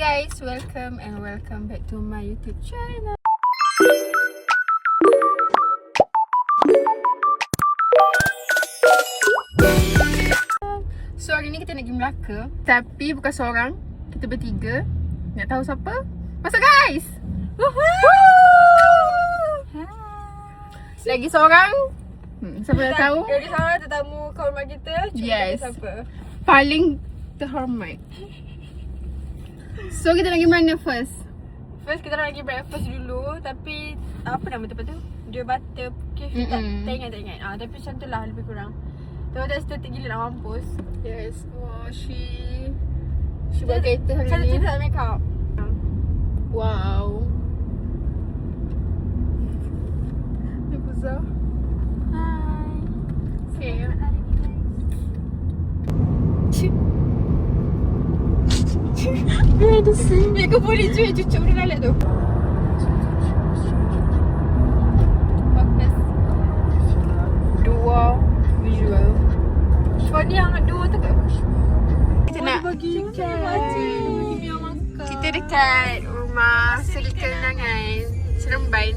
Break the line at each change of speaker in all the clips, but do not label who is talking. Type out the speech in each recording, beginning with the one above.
guys, welcome back to my YouTube channel. So hari ni kita nak pergi Melaka, tapi bukan seorang, kita bertiga. Nak tahu siapa? Masuk guys! Lagi seorang, siapa nak tahu?
Lagi seorang tetamu kawan rumah kita. Cuba
Yes.
siapa?
Paling terhormat. So kita nak pergi mana first?
First kita nak pergi breakfast dulu. Tapi apa nama tempat tu? Dia Butter Cafe. Tak ingat. Tapi macam tu lah lebih kurang. Tahu tak estetik gila nak mampus.
Yes. Oh, she buat kereta hari
Satu
ni.
cerita tak make up.
Wow. Nipuza.
Hai.
Okay.
Ada sini. Kau boleh cucuk benda lalat tu. Fokus.
Dua visual.
Kau ni yang dua tu ke?
Kita nak
Bagi Mia makan.
kita dekat rumah Seri Kenangan Seremban.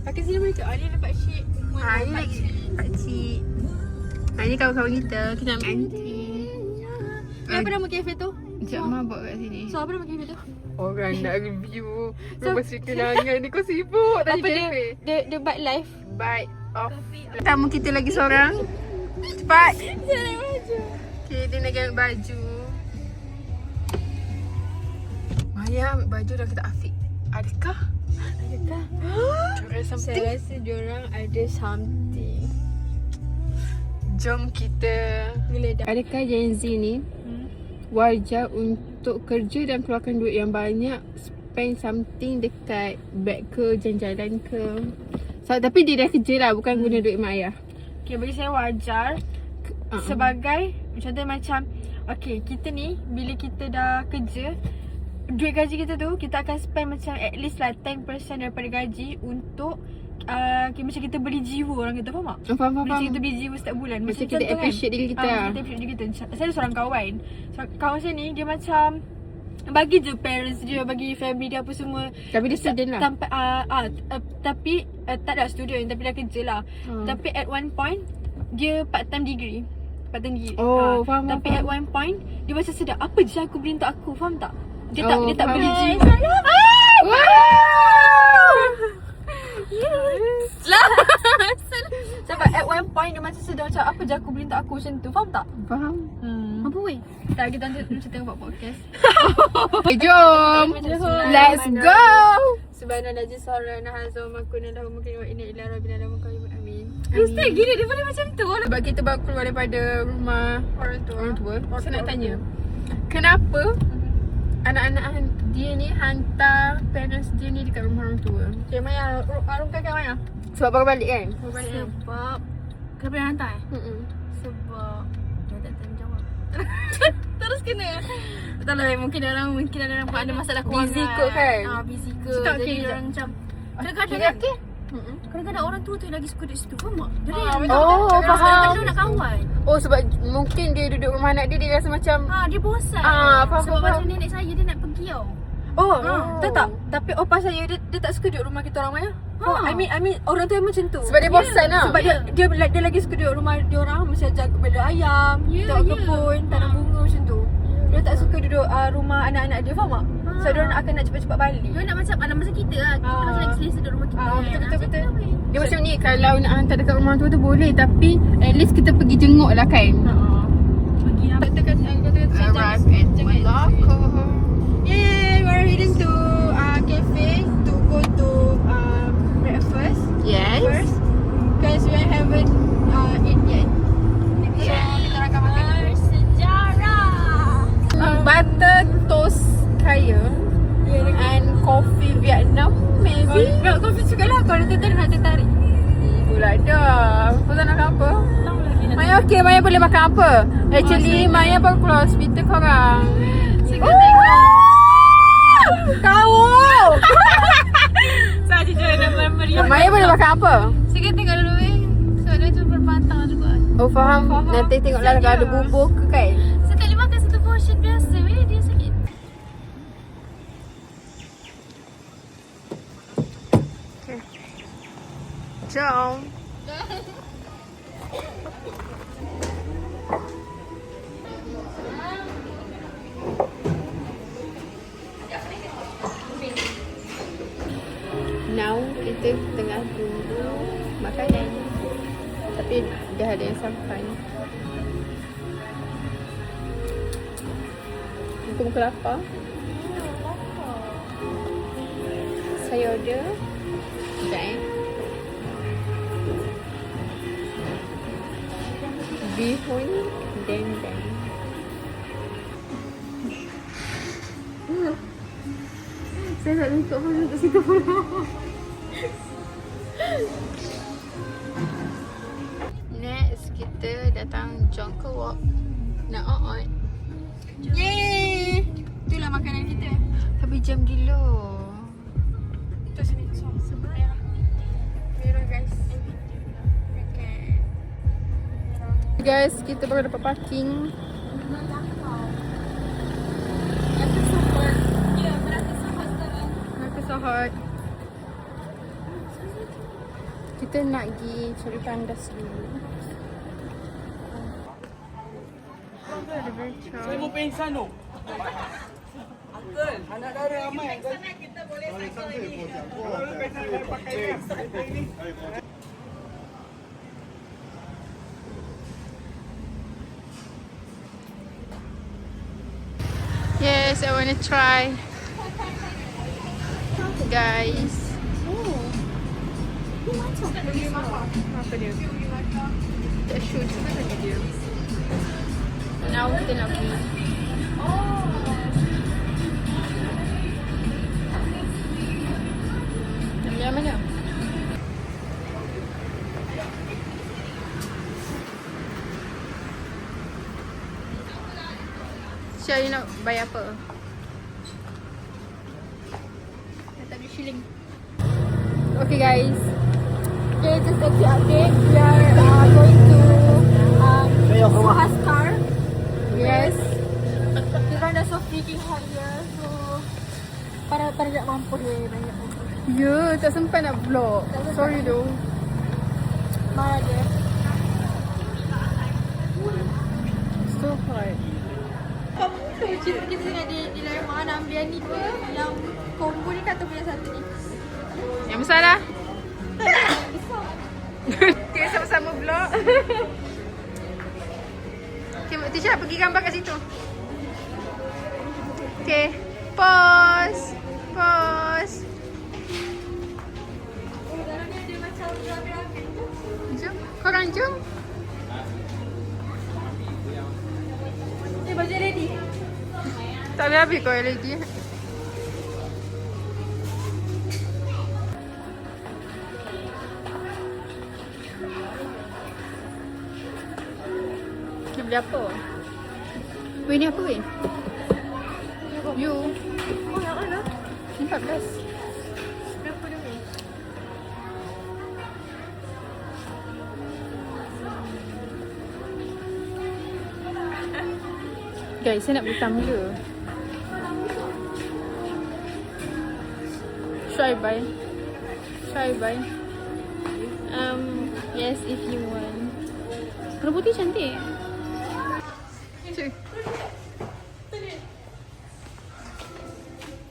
Pakai sini mereka. Ni dapat shake.
Ini lagi pakcik. Ini kawan-kawan kita. Kita nak aunty.
Apa nama kafe tu?
Sekejap mabuk kat sini.
So apa nama kafe tu?
Orang nak review rumah Seri Kenangan ni. Kau sibuk tadi
Apa dia?
kafe.
Dia bite life.
Bite off. Tamu kita lagi seorang. Cepat.
Dia nak baju.
Okay, dia nak ambil baju. Maya ambil baju dah kata Afiq. Adakah? Curang
Saya
something?
rasa diorang ada something.
Jom kita
Geledak.
Adakah Gen Z ni wajar untuk kerja dan keluarkan duit yang banyak, spend something dekat beg ke, jalan-jalan ke? Tapi dia dah kerja lah, bukan guna duit mak ayah.
Okay, bagi saya wajar. Sebagai contoh macam okay, kita ni bila kita dah kerja, duit gaji kita tu kita akan spend macam at least lah 10% daripada gaji untuk macam kita beli jiwa orang kita, faham tak?
Faham.
Macam kita beli jiwa setiap bulan.
Macam kita
contoh
appreciate diri kita lah.
Kita appreciate diri kita. Saya ada seorang kawan. Kawan saya ni dia macam bagi je parents dia, bagi family dia apa semua.
Tapi dia student lah.
Tapi tak ada student, tapi dah kerja lah. Tapi at one point dia part time degree.
Oh, faham.
Tapi at one point dia macam sedar, apa je aku beli untuk aku, faham tak? Dia tak
faham.
beli jiwa. Lah. Sebab at one point dia macam sedar macam, apa je aku beli untuk aku macam tu, faham tak?
Faham.
Apa weh? Tak, kita macam tengok buat podcast.
Okay, jom. Let's go.
Subhanallah jisara nahazum makuna lahu mungkin wa inna ila rabbina lamunqalibun amin.
Ustaz,
gila dia boleh macam tu.
Sebab kita baru keluar daripada rumah
Orang tua.
Saya nak tanya, kenapa anak-anak dia ni hantar parents dia ni dekat rumah orang tua?
Okay, Maya, Arung kakak Maya.
Sebab baru balik kan?
Sebab kenapa dia hantar Sebab dia tak tahu jawab. Terus kena. Tak lah, mungkin ada orang ada masalah kewangan.
Busy kot kan?
Busy ke.
Cakap
Jadi
okay,
orang macam kadang-kadang kadang-kadang orang tua tu lagi suka duduk situ, faham tak? Jadi
faham.
nak kawan.
Oh, sebab mungkin dia duduk rumah anak dia, dia rasa macam
Dia bosan.
faham,
Sebab
faham.
pasal nenek saya dia nak pergi tau. Tahu tak? Tapi pasal dia tak suka duduk rumah kita orang Maya. I mean orang tu memang macam tu.
Sebab dia bosan lah.
Sebab dia lagi suka duduk rumah dia orang, macam jaga bela ayam, tengok kebun, tanam bunga macam tu. Dia tak suka duduk rumah anak-anak dia, faham tak? So dia akan nak cepat-cepat balik. Dia nak macam macam kita lah. Kita macam lagi selesa duduk rumah kita. Betul.
Dia macam ni, kalau nak hantar dekat rumah tua tu boleh, tapi at least kita pergi jenguk lah kan?
Pergi lah. Katakan
Arrive at Melaka.
Yay, we're heading to cafe to go to breakfast.
Yes.
First, because we haven't eat yet. So kita akan makan sejarah.
Butter toast kaya and coffee Vietnam maybe.
Kopi juga lah. Kalau dia nak tertarik.
Pula dah. Kau tak nak makan apa? Maya okey, Maya boleh makan apa? Actually Maya baru keluar hospital korang.
Kita tengok.
Kau.
Saya jujur ada meriah.
Maya boleh makan apa?
Saya tengok dulu So dia tu berbatang juga.
Oh faham. Nanti tengoklah kalau ada bubur ke kan.
Saya tak boleh makan satu portion
Jom. Now kita tengah tunggu makanan. Tapi dah ada yang sampai. Muka-muka lapar. Saya order. Sekejap bihun dendeng. Saya nak letak pun untuk situ pun. Next kita datang Jonker Walk. Nak on.
Yeay. Itulah makanan kita.
Tapi jam gila.
Tu sini. Sebelah. Merah guys.
Guys, kita baru dapat parking. Melaka Sohot. Kita nak pergi cari tandas dulu.
Saya mau pingsan tu. Uncle, anak dara ramai. Sana kita boleh cycle lagi. Kalau pingsan saya pakai ni.
Yes, I want to try. Guys. Apa dia? Tak sure macam mana dia. Now kita nak pergi. Yang mana? Syah, you nak bayar apa? Tak ada shilling. Okay guys.
Okay, just a quick update. We are going to Suhaskar.
Yes.
Kita dah so freaking hot here. So para tak mampu dia banyak mampu.
Ya, tak sempat nak vlog. Sorry though.
Marah dia.
So hot.
So kita tengah di Laiwan nak ambil yang ni ke? Yang combo ni kata punya satu ni.
Yang besar lah. Okay, sama-sama vlog. Okay, Tisha pergi gambar kat situ. Okay, pause. Pause.
Sekarang ni ada macam rapi-rapi.
Jom, korang jom.
Baju ready.
Tak boleh habis kau LED. Dia beli apa? Weh, ni apa weh? You.
Oh, yang mana?
14.
Berapa dia ni?
Guys, saya nak beli tumbler. Try buy. Try buy. Yes, if you want. Warna putih cantik. Cik.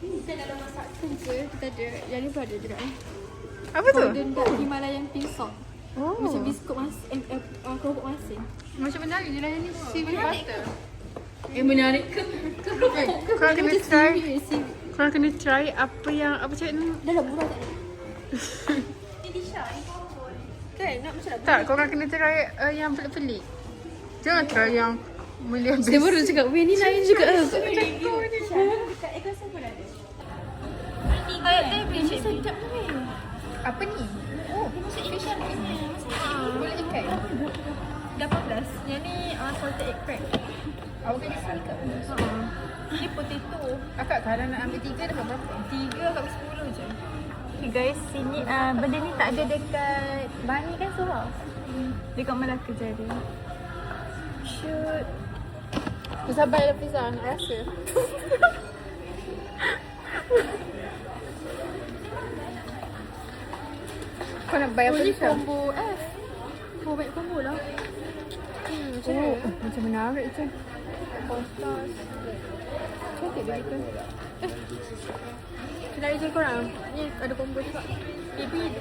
Kita dalam masak kerja, kita ada yang ni pun ada juga eh.
Apa tu?
Golden Duck Himalayan Pink Salt.
Oh.
Macam biskut kerupuk masin.
Macam menarik je lah yang ni. Seaweed butter.
Menarik ke?
Korang kena try. Korang kena try apa yang apa cakap ni?
Dah lah murah tak? Ini Disha, kan? Nak macam nak
Tak, korang kena try yang pelik-pelik. Jangan try yang mulia best.
Dia baru cakap, weh ni lain juga.
Macam kau ni.
Dekat Ecosun pun ada. Kayak tadi, sedap ni.
Apa ni? Oh, facial cream. Boleh ikan.
18. Yang ni salted egg crab.
Awak kena sini ke?
Ni potato.
Akak kalau nak ambil 3 dapat berapa?
3 kat 10 je.
Okay guys, sini benda ni tak ada dekat Bani kan Surau? Dekat Melaka Jaya.
Shoot.
Sabar lah Fiza, nak rasa. Kau kau nak bayar apa
Ni
Tisha?
combo F. Kau baik combo lah.
Oh, macam menarik je. Cantik dia gitu.
Kenapa je korang? Ni ada combo juga.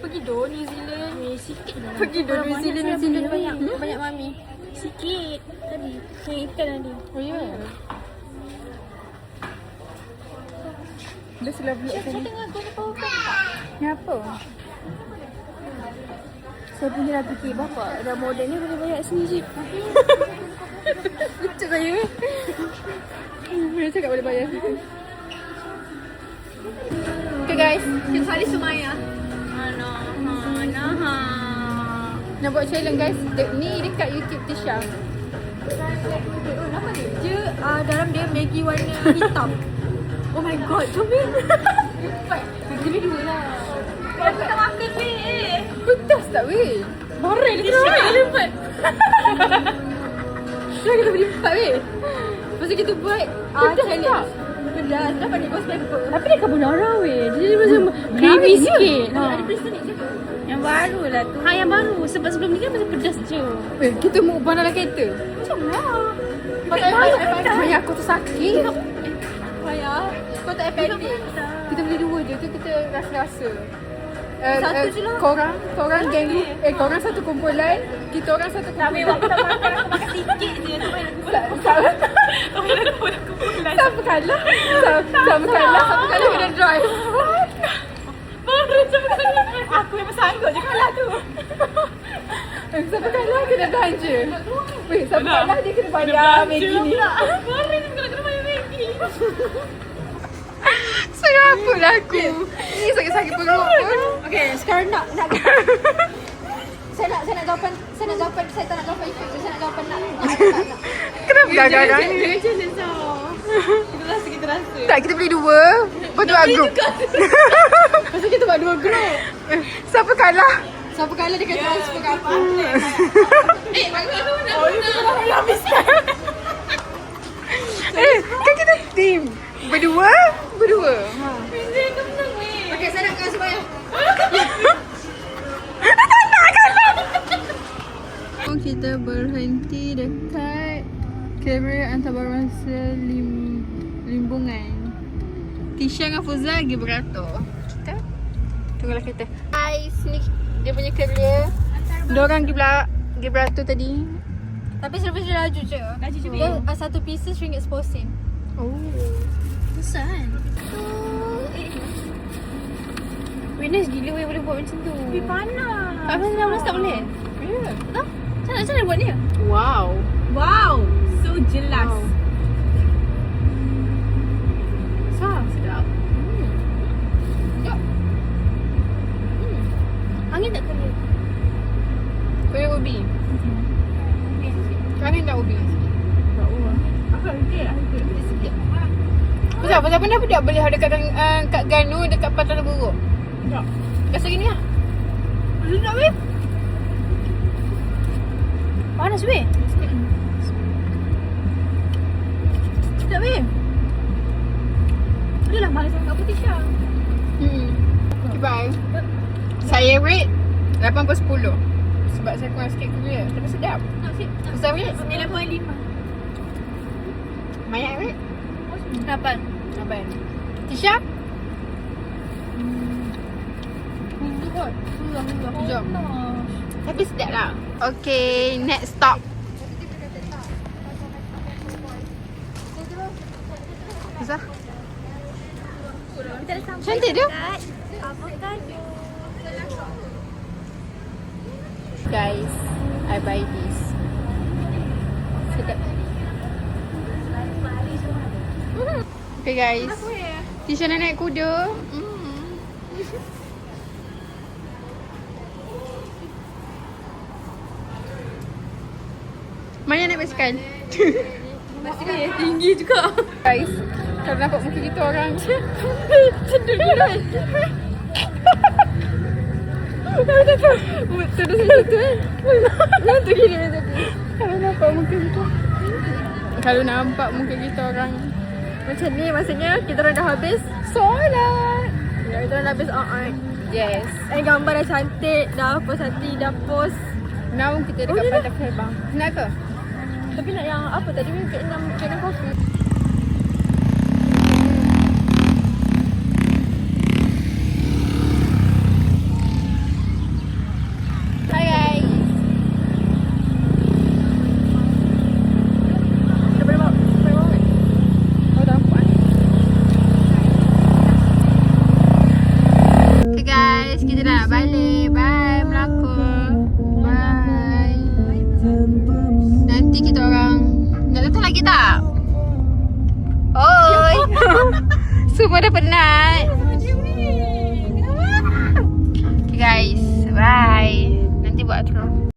Pergi do New Zealand.
Sikit lah.
Pergi do New Zealand. New Zealand banyak. Banyak mami.
Sikit tadi. Yang ikan tadi.
Oh ya. Dia sudah beli
Saya
tadi.
tengah guna power bank tak?
Ni apa?
Saya punya dah fikir bapak dah model ni boleh bayar sini je.
Lucu saya. Boleh cakap boleh bayar situ. Okay guys,
Kita hari Sumaya.
nak buat challenge guys. Ni dekat YouTube Tisha.
Apa ni? Dia dalam dia Maggi warna hitam. Oh my god, comel.
Kita beli dua lah.
Kenapa tak makan weh?
Pedas tak weh?
Barang dia kena
Lepas.
Dah kita beli 4 weh.
Lepas tu kita buat
Pedas
challenge.
tak?
Pedas. Dapat ni ghost pepper.
Tapi dia carbonara weh. Dia macam creamy sikit.
Ada presenik je tu.
Yang baru lah tu. Yang baru. Sebab sebelum ni kan macam pedas je.
Eh, kita mukbang dalam kereta.
Macam lah.
Pakai iPad. Maya aku tu sakit.
Maya, kau tak FNB.
Kita beli dua je tu kita rasa-rasa.
Satu je lah.
Korang geng korang satu kumpulan, kita orang satu kumpulan.
Waktu tak makan aku makan sikit je. Tak payah
Siapa kalah? Siapa kalah kena drive.
baru macam ni. Aku memang sanggup je kalah tu.
Siapa kalah kena belanja. Weh, siapa kalah dia kena bayar Maggi ni.
Baru je kena bayar Maggi.
Seraput lah aku. Ni sakit-sakit perut pun.
Okay, sekarang nak saya nak jawapan, saya tak nak jawapan ikut, saya nak jawapan nak.
Kenapa garang ni?
Dia challenge tau. Kita rasa.
Tak, kita beli dua. Lepas tu buat group.
Lepas tu kita buat dua group.
Siapa kalah?
Siapa kalah dia kena transfer kat aku. Bagus tu nak.
Kan kita team. Berdua.
Okay, saya nak kasih bayar.
Kita berhenti dekat kamera antarabangsa Limbungan. Tisha dengan Fuzal pergi beratur. Kita tunggulah kita. Guys, ni dia punya career. Diorang pergi beratur tadi.
Tapi servis dia laju je. Dia satu pieces RM1 sen.
Oh.
Susah kan?
Winners gila weh boleh buat macam tu.
Tapi panas.
Abang 19 tak boleh?
Yeah.
Tak? Macam mana buat ni?
Wow.
Wow. So jelas.
Wow. Sedap.
Angin tak kena.
Kaya ubi. Kami tak ubi. Pasal pernah tak beli kat Ganu dekat Pantai Buruk?
Tak.
Biasa gini lah.
Sedap weh. Panas weh. Sedap weh. Adalah malas sangat putih Syah.
Goodbye. Saya rate 8/10. Sebab saya kurang sikit kuliah. Tapi sedap. Besar rate
9.5.
Maya rate
8.
8. Tisha?
Kot.
Jom. Tapi sedap lah. Okay, next stop. Zah. Cantik dia. Guys, I buy this. Sedap. Okay guys, Tisha nak naik kuda. Mana naik basikal?
Basikal yang tinggi juga.
Guys, kalau nampak muka kita orang
Cendul dulu.
Terus situ kan. Nanti gini tadi. Kalau nampak muka kita. Kalau nampak muka kita orang
Macam ni maksudnya kita orang dah habis
solat.
Ya, kita orang dah habis art.
Yes.
Gambar dah cantik, dah post hati, dah post.
Now kita dekat Pantai Ferbang. Nak ke?
Tapi nak yang apa tadi ni? Vietnam coffee.
Hi guys.
Kita boleh bawa kan?
Oh dah nampak. Okay guys, kita dah nak balik. Bye Melaka. Bye. Nanti kita orang nak datang lagi tak? Oi. Semua dah penat. Okay guys, bye. Nanti buat outro.